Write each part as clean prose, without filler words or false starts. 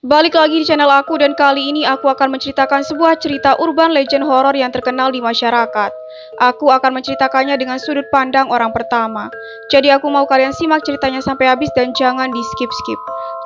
Balik lagi di channel aku dan kali ini aku akan menceritakan sebuah cerita urban legend horor yang terkenal di masyarakat. Aku akan menceritakannya dengan sudut pandang orang pertama. Jadi aku mau kalian simak ceritanya sampai habis dan jangan di skip-skip.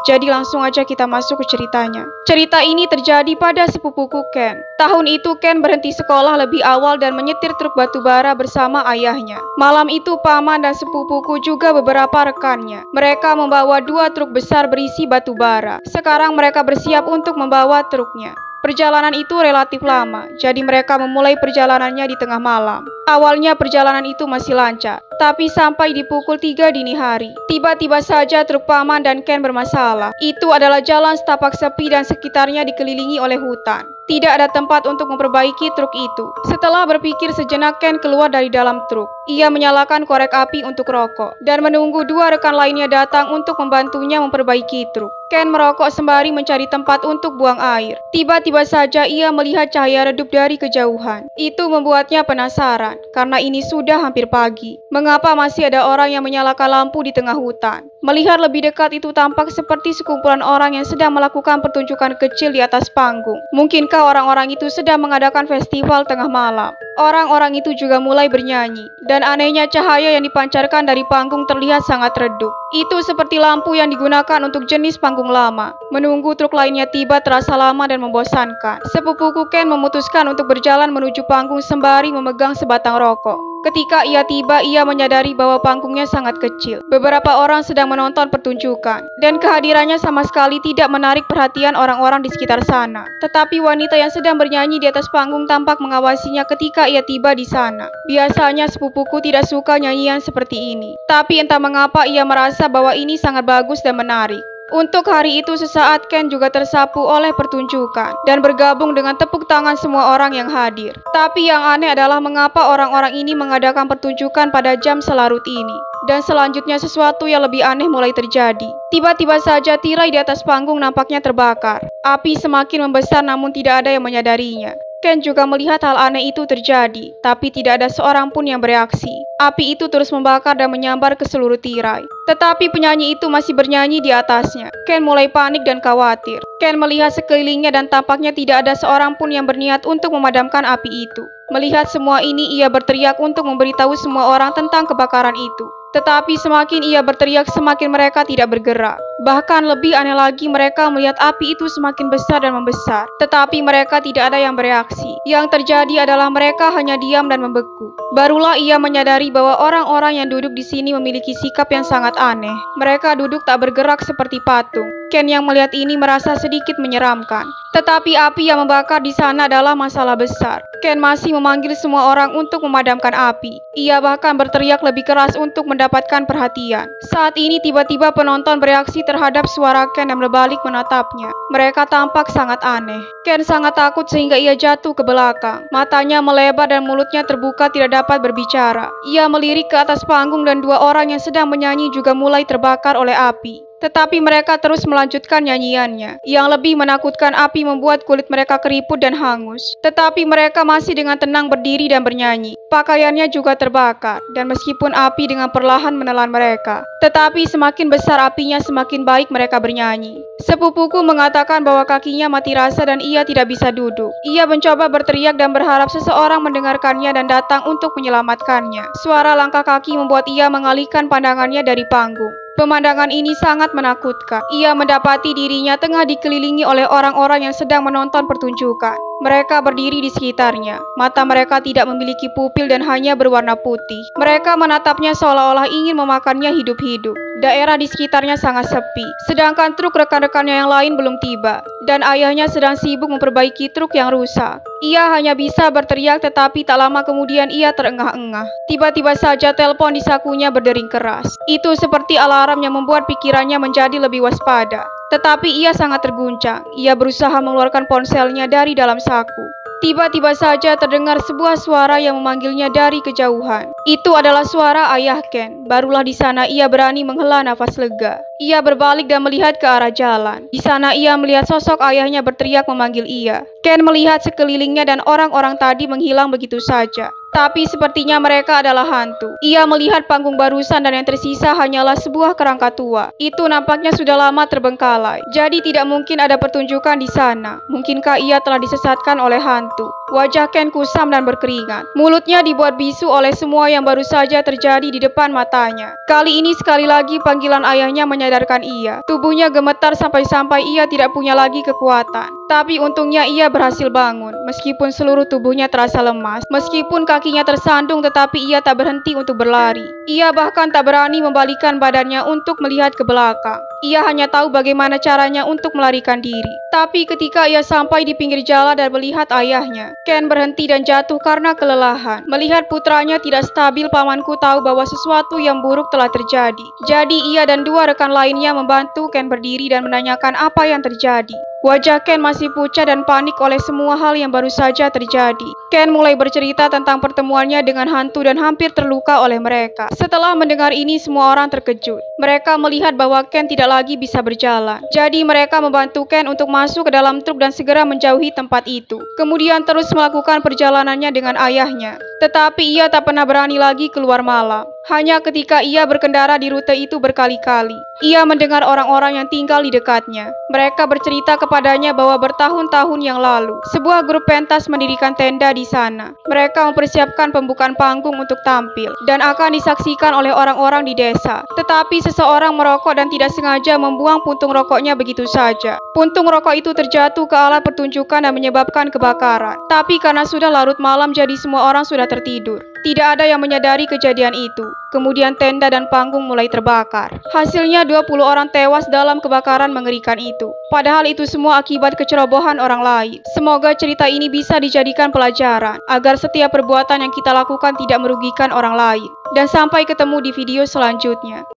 Jadi langsung aja kita masuk ke ceritanya. Cerita ini terjadi pada sepupuku Ken. Tahun itu Ken berhenti sekolah lebih awal dan menyetir truk batubara bersama ayahnya. Malam itu paman dan sepupuku juga beberapa rekannya. Mereka membawa 2 truk besar berisi batubara. Sekarang mereka bersiap untuk membawa truknya. Perjalanan itu relatif lama, jadi mereka memulai perjalanannya di tengah malam. Awalnya perjalanan itu masih lancar, tapi sampai di pukul 3 dini hari, tiba-tiba saja truk paman dan Ken bermasalah. Itu adalah jalan setapak sepi dan sekitarnya dikelilingi oleh hutan. Tidak ada tempat untuk memperbaiki truk itu. Setelah berpikir sejenak, Ken keluar dari dalam truk. Ia menyalakan korek api untuk rokok dan menunggu 2 rekan lainnya datang untuk membantunya memperbaiki truk. Ken merokok sembari mencari tempat untuk buang air. Tiba-tiba saja ia melihat cahaya redup dari kejauhan. Itu membuatnya penasaran, karena ini sudah hampir pagi. Mengapa masih ada orang yang menyalakan lampu di tengah hutan? Melihat lebih dekat itu tampak seperti sekumpulan orang yang sedang melakukan pertunjukan kecil di atas panggung. Mungkinkah orang-orang itu sedang mengadakan festival tengah malam? Orang-orang itu juga mulai bernyanyi, dan anehnya cahaya yang dipancarkan dari panggung terlihat sangat redup. Itu seperti lampu yang digunakan untuk jenis panggung lama. Menunggu truk lainnya tiba terasa lama dan membosankan. Sepupuku Ken memutuskan untuk berjalan menuju panggung sembari memegang sebatang rokok. Ketika ia tiba, ia menyadari bahwa panggungnya sangat kecil. Beberapa orang sedang menonton pertunjukan, dan kehadirannya sama sekali tidak menarik perhatian orang-orang di sekitar sana. Tetapi wanita yang sedang bernyanyi di atas panggung tampak mengawasinya ketika ia tiba di sana. Biasanya sepupuku tidak suka nyanyian seperti ini, tapi entah mengapa ia merasa bahwa ini sangat bagus dan menarik. Untuk hari itu sesaat Ken juga tersapu oleh pertunjukan dan bergabung dengan tepuk tangan semua orang yang hadir. Tapi yang aneh adalah mengapa orang-orang ini mengadakan pertunjukan pada jam selarut ini. Dan selanjutnya sesuatu yang lebih aneh mulai terjadi. Tiba-tiba saja tirai di atas panggung nampaknya terbakar. Api semakin membesar namun tidak ada yang menyadarinya. Ken juga melihat hal aneh itu terjadi, tapi tidak ada seorang pun yang bereaksi. Api itu terus membakar dan menyambar ke seluruh tirai. Tetapi penyanyi itu masih bernyanyi di atasnya. Ken mulai panik dan khawatir. Ken melihat sekelilingnya dan tampaknya tidak ada seorang pun yang berniat untuk memadamkan api itu. Melihat semua ini, ia berteriak untuk memberitahu semua orang tentang kebakaran itu. Tetapi semakin ia berteriak, semakin mereka tidak bergerak. Bahkan lebih aneh lagi, mereka melihat api itu semakin besar dan membesar. Tetapi mereka tidak ada yang bereaksi. Yang terjadi adalah mereka hanya diam dan membeku. Barulah ia menyadari bahwa orang-orang yang duduk di sini memiliki sikap yang sangat aneh. Mereka duduk tak bergerak seperti patung. Ken yang melihat ini merasa sedikit menyeramkan. Tetapi api yang membakar di sana adalah masalah besar. Ken masih memanggil semua orang untuk memadamkan api. Ia bahkan berteriak lebih keras untuk mendapatkan perhatian. Saat ini tiba-tiba penonton bereaksi terhadap suara Ken dan berbalik menatapnya. Mereka tampak sangat aneh. Ken sangat takut sehingga ia jatuh ke belakang. Matanya melebar dan mulutnya terbuka tidak dapat berbicara. Ia melirik ke atas panggung dan 2 orang yang sedang menyanyi juga mulai terbakar oleh api. Tetapi mereka terus melanjutkan nyanyiannya. Yang lebih menakutkan, api membuat kulit mereka keriput dan hangus. Tetapi mereka masih dengan tenang berdiri dan bernyanyi. Pakaiannya juga terbakar, dan meskipun api dengan perlahan menelan mereka, tetapi semakin besar apinya semakin baik mereka bernyanyi. Sepupuku mengatakan bahwa kakinya mati rasa dan ia tidak bisa duduk. Ia mencoba berteriak dan berharap seseorang mendengarkannya dan datang untuk menyelamatkannya. Suara langkah kaki membuat ia mengalihkan pandangannya dari panggung. Pemandangan ini sangat menakutkan. Ia mendapati dirinya tengah dikelilingi oleh orang-orang yang sedang menonton pertunjukan. Mereka berdiri di sekitarnya. Mata mereka tidak memiliki pupil dan hanya berwarna putih. Mereka menatapnya seolah-olah ingin memakannya hidup-hidup. Daerah di sekitarnya sangat sepi, sedangkan truk rekan-rekannya yang lain belum tiba, dan ayahnya sedang sibuk memperbaiki truk yang rusak. Ia hanya bisa berteriak, tetapi tak lama kemudian ia terengah-engah. Tiba-tiba saja telepon di sakunya berdering keras. Itu seperti alarm yang membuat pikirannya menjadi lebih waspada. Tetapi ia sangat terguncang. Ia berusaha mengeluarkan ponselnya dari dalam saku. Tiba-tiba saja terdengar sebuah suara yang memanggilnya dari kejauhan. Itu adalah suara ayah Ken. Barulah di sana ia berani menghela nafas lega. Ia berbalik dan melihat ke arah jalan. Di sana ia melihat sosok ayahnya berteriak memanggil ia. Ken melihat sekelilingnya dan orang-orang tadi menghilang begitu saja. Tapi sepertinya mereka adalah hantu. Ia melihat panggung barusan dan yang tersisa hanyalah sebuah kerangka tua. Itu nampaknya sudah lama terbengkalai. Jadi tidak mungkin ada pertunjukan di sana. Mungkinkah ia telah disesatkan oleh hantu? Wajah Ken kusam dan berkeringat. Mulutnya dibuat bisu oleh semua yang baru saja terjadi di depan matanya. Kali ini sekali lagi panggilan ayahnya menyadarkan ia. Tubuhnya gemetar sampai-sampai ia tidak punya lagi kekuatan. Tapi untungnya ia berhasil bangun. Meskipun seluruh tubuhnya terasa lemas. Meskipun kakinya tersandung tetapi ia tak berhenti untuk berlari. Ia bahkan tak berani membalikkan badannya untuk melihat ke belakang. Ia hanya tahu bagaimana caranya untuk melarikan diri. Tapi ketika ia sampai di pinggir jalan dan melihat ayahnya, Ken berhenti dan jatuh karena kelelahan. Melihat putranya tidak stabil, pamanku tahu bahwa sesuatu yang buruk telah terjadi. Jadi ia dan dua rekan lainnya membantu Ken berdiri dan menanyakan apa yang terjadi. Wajah Ken masih pucat dan panik oleh semua hal yang baru saja terjadi. Ken mulai bercerita tentang pertemuannya dengan hantu dan hampir terluka oleh mereka. Setelah mendengar ini, semua orang terkejut. Mereka melihat bahwa Ken tidak lagi bisa berjalan. Jadi mereka membantu Ken untuk masuk ke dalam truk dan segera menjauhi tempat itu. Kemudian terus melakukan perjalanannya dengan ayahnya. Tetapi ia tak pernah berani lagi keluar malam. Hanya ketika ia berkendara di rute itu berkali-kali, ia mendengar orang-orang yang tinggal di dekatnya. Mereka bercerita kepadanya bahwa bertahun-tahun yang lalu, sebuah grup pentas mendirikan tenda di sana. Mereka mempersiapkan pembukaan panggung untuk tampil, dan akan disaksikan oleh orang-orang di desa. Tetapi seseorang merokok dan tidak sengaja membuang puntung rokoknya begitu saja. Puntung rokok itu terjatuh ke alat pertunjukan dan menyebabkan kebakaran. Tapi karena sudah larut malam jadi semua orang sudah tertidur. Tidak ada yang menyadari kejadian itu. Kemudian tenda dan panggung mulai terbakar. Hasilnya 20 orang tewas dalam kebakaran mengerikan itu. Padahal itu semua akibat kecerobohan orang lain. Semoga cerita ini bisa dijadikan pelajaran, agar setiap perbuatan yang kita lakukan tidak merugikan orang lain. Dan sampai ketemu di video selanjutnya.